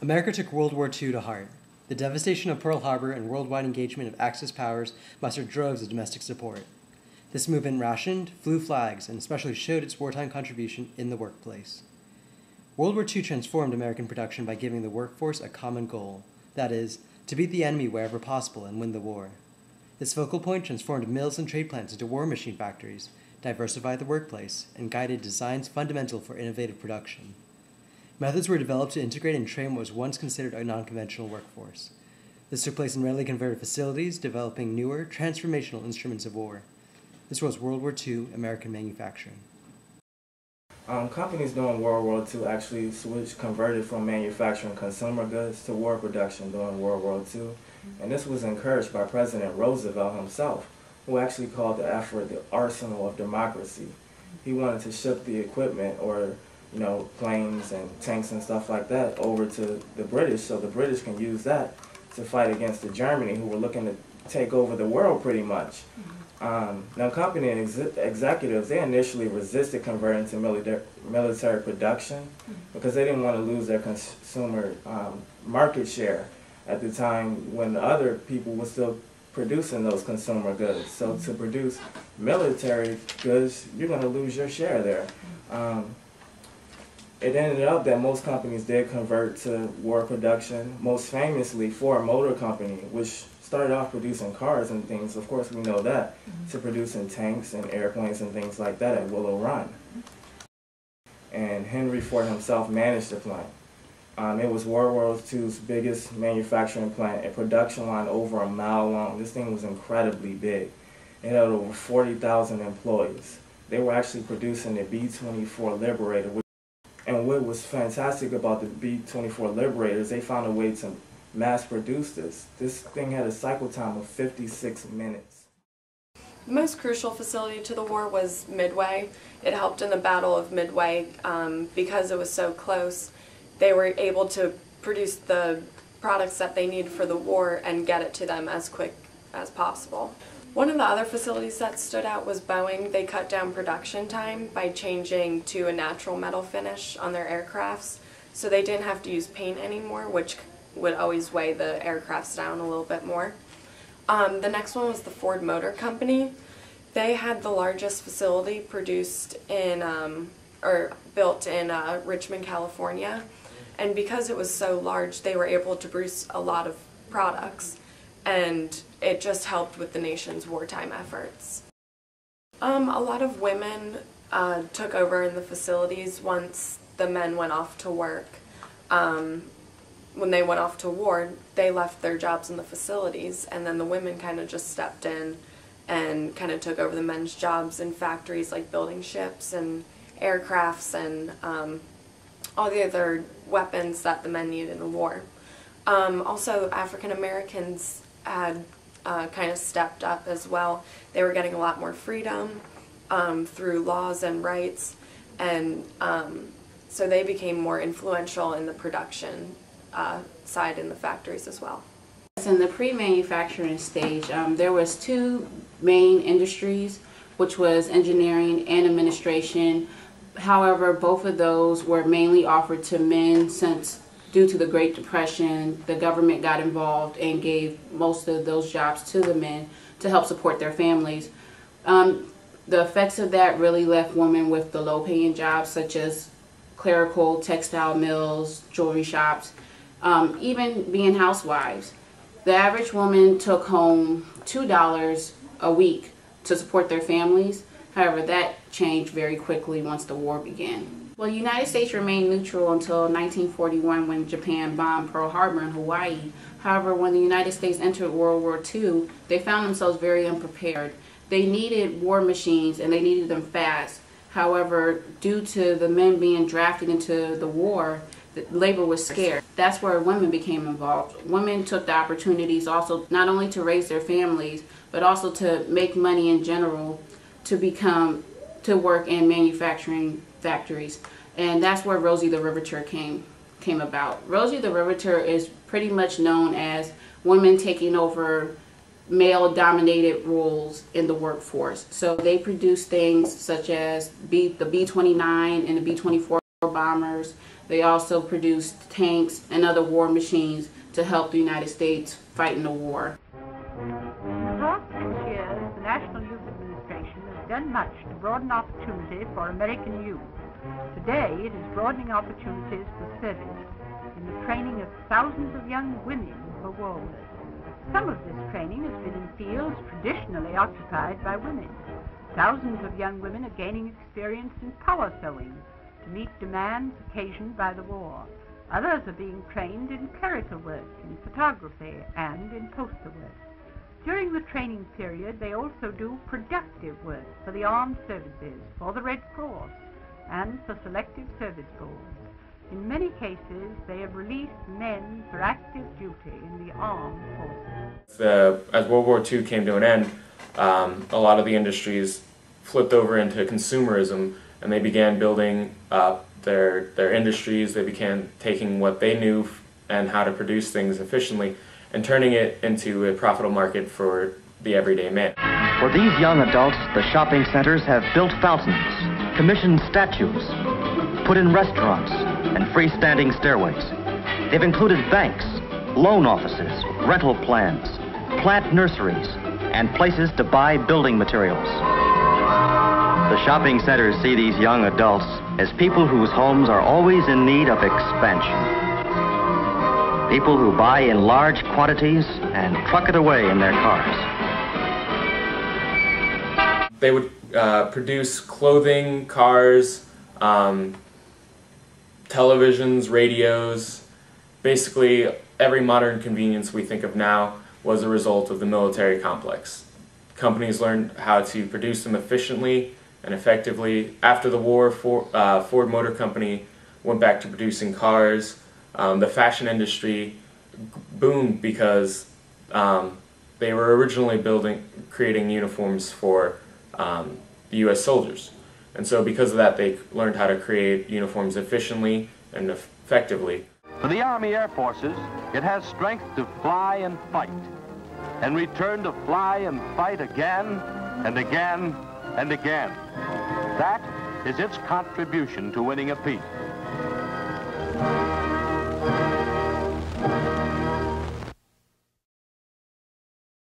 America took World War II to heart. The devastation of Pearl Harbor and worldwide engagement of Axis powers mustered droves of domestic support. This movement rationed, flew flags, and especially showed its wartime contribution in the workplace. World War II transformed American production by giving the workforce a common goal, that is, to beat the enemy wherever possible and win the war. This focal point transformed mills and trade plants into war machine factories, diversified the workplace, and guided designs fundamental for innovative production. Methods were developed to integrate and train what was once considered a non-conventional workforce. This took place in readily converted facilities, developing newer, transformational instruments of war. This was World War II American manufacturing. Companies during World War II actually converted from manufacturing consumer goods to war production during World War II, and this was encouraged by President Roosevelt himself, who actually called the effort the arsenal of democracy. He wanted to ship the equipment, or planes and tanks and stuff like that, over to the British, so the British can use that to fight against the Germany, who were looking to take over the world pretty much. Now, company executives, they initially resisted converting to military production because they didn't want to lose their consumer market share at the time when other people were still producing those consumer goods. So to produce military goods, you're going to lose your share there. It ended up that most companies did convert to war production, most famously Ford Motor Company, which started off producing cars and things, of course we know that, to producing tanks and airplanes and things like that at Willow Run. And Henry Ford himself managed the plant. It was World War II's biggest manufacturing plant, a production line over a mile long. This thing was incredibly big. It had over 40,000 employees. They were actually producing the B-24 Liberator. And what was fantastic about the B-24 Liberators, they found a way to mass produce this. This thing had a cycle time of 56 minutes. The most crucial facility to the war was Midway. It helped in the Battle of Midway because it was so close. They were able to produce the products that they needed for the war and get it to them as quick as possible. One of the other facilities that stood out was Boeing. They cut down production time by changing to a natural metal finish on their aircrafts, so they didn't have to use paint anymore, which would always weigh the aircrafts down a little bit more. The next one was the Ford Motor Company. They had the largest facility produced in, built in Richmond, California, and because it was so large, they were able to produce a lot of products, and it just helped with the nation's wartime efforts. A lot of women took over in the facilities once the men went off to work. When they went off to war, they left their jobs in the facilities, and then the women kind of just stepped in and kind of took over the men's jobs in factories like building ships and aircrafts and all the other weapons that the men needed in the war. Also, African Americans had kind of stepped up as well. They were getting a lot more freedom through laws and rights, and so they became more influential in the production side in the factories as well. In the pre-manufacturing stage, there was two main industries, which was engineering and administration. However, both of those were mainly offered to men since due to the Great Depression, the government got involved and gave most of those jobs to the men to help support their families. The effects of that really left women with the low-paying jobs such as clerical, textile mills, jewelry shops, even being housewives. The average woman took home $2 a week to support their families. However, that changed very quickly once the war began. Well, the United States remained neutral until 1941 when Japan bombed Pearl Harbor in Hawaii. However, when the United States entered World War II, they found themselves very unprepared. They needed war machines and they needed them fast. However, due to the men being drafted into the war, labor was scarce. That's where women became involved. Women took the opportunities also not only to raise their families, but also to make money in general, to work in manufacturing factories. And that's where Rosie the Riveter came about. Rosie the Riveter is pretty much known as women taking over male-dominated roles in the workforce. So they produce things such as the B-29 and the B-24 bombers. They also produced tanks and other war machines to help the United States fight in the war. In the past 6 years, the National Youth Administration has done much to broaden opportunity for American youth. Today, it is broadening opportunities for service in the training of thousands of young women for war. Some of this training has been in fields traditionally occupied by women. Thousands of young women are gaining experience in power sewing to meet demands occasioned by the war. Others are being trained in clerical work, in photography, and in poster work. During the training period, they also do productive work for the armed services, for the Red Cross, and for selective service corps. In many cases, they have released men for active duty in the armed forces. As World War II came to an end, a lot of the industries flipped over into consumerism, and they began building up their industries. They began taking what they knew and how to produce things efficiently and turning it into a profitable market for the everyday man. For these young adults, the shopping centers have built fountains, commissioned statues, put in restaurants, and freestanding stairways. They've included banks, loan offices, rental plans, plant nurseries, and places to buy building materials. The shopping centers see these young adults as people whose homes are always in need of expansion. People who buy in large quantities and truck it away in their cars. They would produce clothing, cars, televisions, radios. Basically, every modern convenience we think of now was a result of the military complex. Companies learned how to produce them efficiently and effectively. After the war, Ford Motor Company went back to producing cars. The fashion industry boomed because they were originally creating uniforms for the U.S. soldiers. And so because of that, they learned how to create uniforms efficiently and effectively. For the Army Air Forces, it has strength to fly and fight, and return to fly and fight again and again and again. That is its contribution to winning a peace.